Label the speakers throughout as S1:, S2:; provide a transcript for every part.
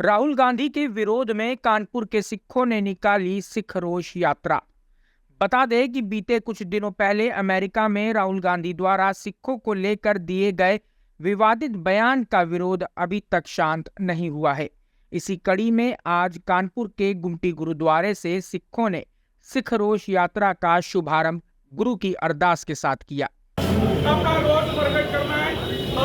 S1: राहुल गांधी के विरोध में कानपुर के सिखों ने निकाली सिख रोष यात्रा। बता दें कि बीते कुछ दिनों पहले अमेरिका में राहुल गांधी द्वारा सिखों को लेकर दिए गए विवादित बयान का विरोध अभी तक शांत नहीं हुआ है। इसी कड़ी में आज कानपुर के गुमटी गुरुद्वारे से सिखों ने सिख रोष यात्रा का शुभारंभ गुरु की अरदास के साथ किया।
S2: अपना रोष प्रकट करना है।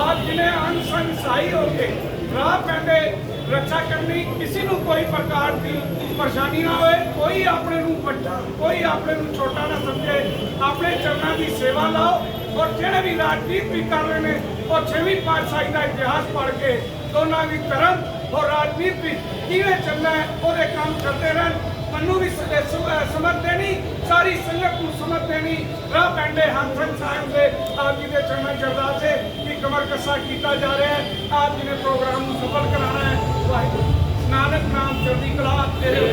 S2: आज जिन्हें अनसन सही होके राह पैंदे रक्षा करनी, किसी को कोई प्रकार की परेशानी ना होए, कोई अपने नूं वड्डा, कोई अपने नूं छोटा ना समझे। अपने चरणों की सेवा लाओ और जिहड़े भी राजनीति भी कर रहे हैं और 6वीं पातशाही का इतिहास पढ़ के दोनों भी धर्म और राजनीति किवें चलना है वो काम करते रहन। मनु भी समझ देनी, सारी संगत को समझ देनी। राह पैंडे हंसन साहब से आप जी के चरणों की अरदास है कि कमर कसा किया जा रहा है। आप जी ने प्रोग्राम को सफल कराना है। वाहिगुरू नानक नाम चढ़ती कला तेरे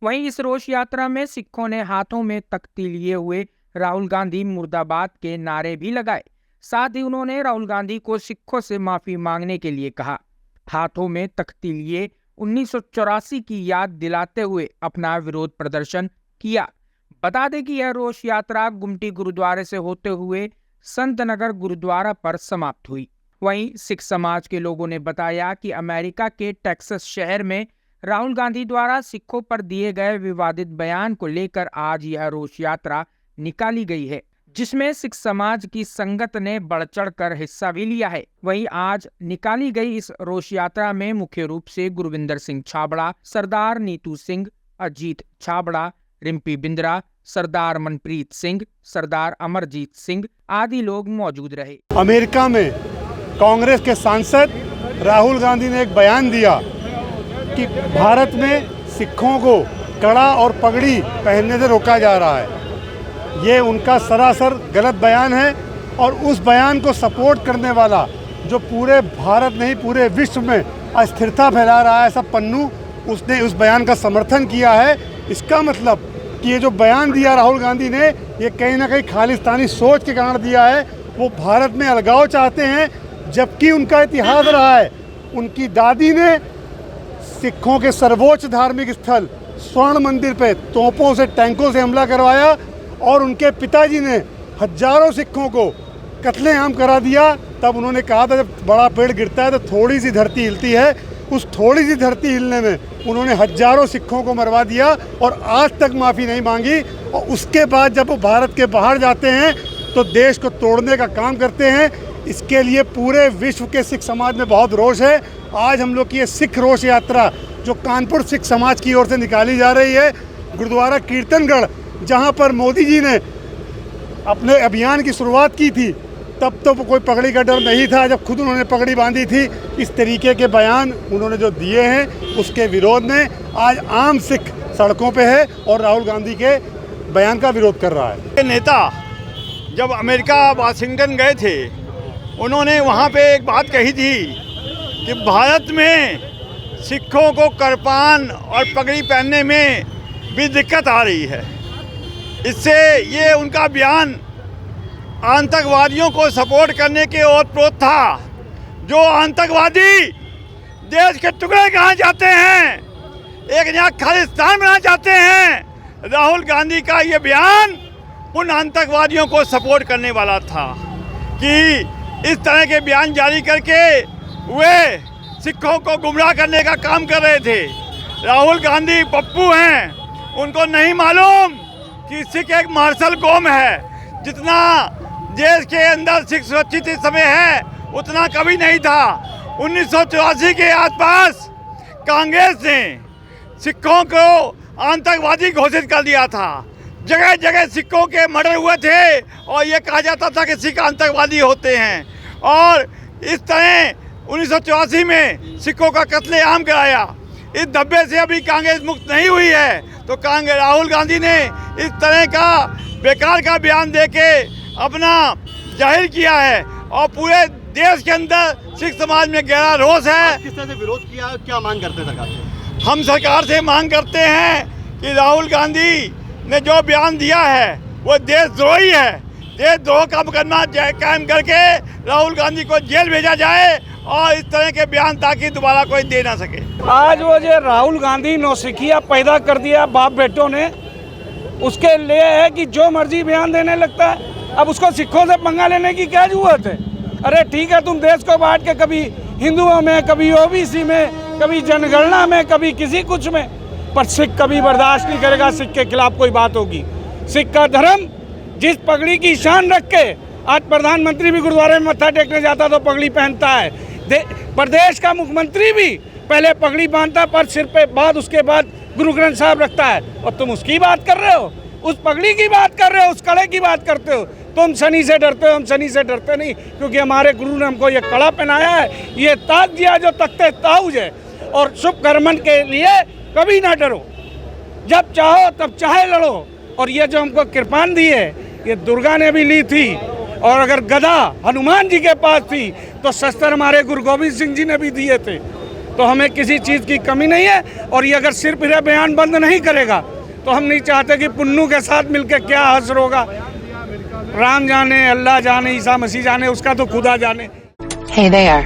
S1: वहीं इस रोष यात्रा में सिखों ने हाथों में तख्ती लिए हुए राहुल गांधी मुर्दाबाद के नारे भी लगाए। साथ ही उन्होंने राहुल गांधी को सिखों से माफी मांगने के लिए कहा। हाथों में तख्ती लिए 1984 की याद दिलाते हुए अपना विरोध प्रदर्शन किया। बता दें कि यह रोष यात्रा गुमटी गुरुद्वारे से होते हुए संत नगर गुरुद्वारा पर समाप्त हुई। वहीं सिख समाज के लोगों ने बताया कि अमेरिका के टेक्सास शहर में राहुल गांधी द्वारा सिखों पर दिए गए विवादित बयान को लेकर आज यह रोष यात्रा निकाली गई है, जिसमें सिख समाज की संगत ने बढ़ चढ़कर हिस्सा भी लिया है। वहीं आज निकाली गई इस रोष यात्रा में मुख्य रूप से गुरविंदर सिंह छाबड़ा, सरदार नीतू सिंह, अजीत छाबड़ा, रिम्पी बिंद्रा, सरदार मनप्रीत सिंह, सरदार अमरजीत सिंह आदि लोग मौजूद रहे।
S3: अमेरिका में कांग्रेस के सांसद राहुल गांधी ने एक बयान दिया कि भारत में सिखों को कड़ा और पगड़ी पहनने से रोका जा रहा है। ये उनका सरासर गलत बयान है और उस बयान को सपोर्ट करने वाला जो पूरे भारत नहीं पूरे विश्व में अस्थिरता फैला रहा है, सब पन्नू, उसने उस बयान का समर्थन किया है। इसका मतलब कि ये जो बयान दिया राहुल गांधी ने, ये कहीं ना कहीं खालिस्तानी सोच के कारण दिया है। वो भारत में अलगाव चाहते हैं, जबकि उनका इतिहास रहा है। उनकी दादी ने सिखों के सर्वोच्च धार्मिक स्थल स्वर्ण मंदिर पे तोपों से, टैंकों से हमला करवाया और उनके पिताजी ने हजारों सिखों को कत्लेआम करा दिया। तब उन्होंने कहा था जब बड़ा पेड़ गिरता है तो थोड़ी सी धरती हिलती है। उस थोड़ी सी धरती हिलने में उन्होंने हजारों सिखों को मरवा दिया और आज तक माफ़ी नहीं मांगी। और उसके बाद जब वो भारत के बाहर जाते हैं तो देश को तोड़ने का काम करते हैं। इसके लिए पूरे विश्व के सिख समाज में बहुत रोष है। आज हम लोग की ये सिख रोष यात्रा जो कानपुर सिख समाज की ओर से निकाली जा रही है, गुरुद्वारा कीर्तनगढ़, जहां पर मोदी जी ने अपने अभियान की शुरुआत की थी, तब तो कोई पगड़ी का डर नहीं था। जब खुद उन्होंने पगड़ी बांधी थी, इस तरीके के बयान उन्होंने जो दिए हैं उसके विरोध में आज आम सिख सड़कों पे है और राहुल गांधी के बयान का विरोध कर रहा है।
S4: नेता जब अमेरिका वाशिंगटन गए थे, उन्होंने वहाँ पे एक बात कही थी कि भारत में सिखों को करपान और पगड़ी पहनने में भी दिक्कत आ रही है। इससे ये उनका बयान आतंकवादियों को सपोर्ट करने के ओर प्रोत था। जो आतंकवादी देश के टुकड़े कहाँ जाते हैं, एक नया खालिस्तान बनाना चाहते हैं, राहुल गांधी का ये बयान उन आतंकवादियों को सपोर्ट करने वाला था कि इस तरह के बयान जारी करके वे सिखों को गुमराह करने का काम कर रहे थे। राहुल गांधी पप्पू हैं, उनको नहीं मालूम कि सिख एक मार्शल कौम है। जितना देश के अंदर सिख सुरक्षित इस समय है, उतना कभी नहीं था। 1984 के आसपास कांग्रेस ने सिखों को आतंकवादी घोषित कर दिया था। जगह जगह सिखों के मर्डर हुए थे और ये कहा जाता था कि सिख आतंकवादी होते हैं। और इस तरह 1984 में सिखों का कत्लेआम कराया। इस धब्बे से अभी कांग्रेस मुक्त नहीं हुई है, तो कांग्रेस राहुल गांधी ने इस तरह का बेकार का बयान देके अपना जाहिर किया है और पूरे देश के अंदर सिख समाज में गहरा रोष है।
S5: किस तरह से विरोध किया, क्या मांग करते हैं सरकार से?
S4: हम सरकार से मांग करते हैं कि राहुल गांधी ने जो बयान दिया है वो देशद्रोही है। देशद्रोह का मुकदमा कायम करके राहुल गांधी को जेल भेजा जाए और इस तरह के बयान ताकि दोबारा कोई दे ना सके।
S2: आज वो जो राहुल गांधी नौसिखिया पैदा कर दिया बाप बेटों ने, उसके लिए है कि जो मर्जी बयान देने लगता है। अब उसको सिखों से पंगा लेने की क्या जरूरत है? अरे ठीक है, तुम देश को बांट के कभी हिंदुओं में, कभी ओबीसी में, कभी जनगणना में, कभी किसी कुछ में, पर सिख कभी बर्दाश्त नहीं करेगा सिख के खिलाफ कोई बात होगी। सिख का धर्म जिस पगड़ी की शान रख के आज प्रधानमंत्री भी गुरुद्वारे में मत्था टेकने जाता तो पगड़ी पहनता है। प्रदेश का मुख्यमंत्री भी पहले पगड़ी बांधता पर सिर पे, बाद उसके बाद गुरु ग्रंथ साहब रखता है। और तुम उसकी बात कर रहे हो, उस पगड़ी की बात कर रहे हो, उस कड़े की बात करते हो। तुम शनि से डरते हो, हम शनि से डरते नहीं, क्योंकि हमारे गुरु ने हमको ये कड़ा पहनाया है, ये ताज दिया जो तख्ते ताउज है। और शुभ कर्मन के लिए कभी ना डरो, जब चाहो तब चाहे लड़ो। और ये जो हमको कृपान दी है, ये दुर्गा ने भी ली थी, और अगर गदा हनुमान जी के पास थी तो शस्त्र हमारे गुरु गोविंद सिंह जी ने भी दिए थे। तो हमें किसी चीज़ की कमी नहीं है। और ये अगर सिर्फ यह बयान बंद नहीं करेगा तो हम नहीं चाहते कि पुन्नू के साथ मिलकर क्या हश्र होगा। राम जाने, अल्लाह जाने, ईसा मसीह जाने, उसका तो खुदा जाने।
S6: Hey there.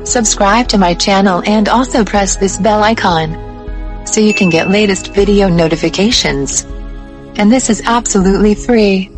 S6: Subscribe to my channel and also press this bell icon so you can get latest video notifications. And this is absolutely free.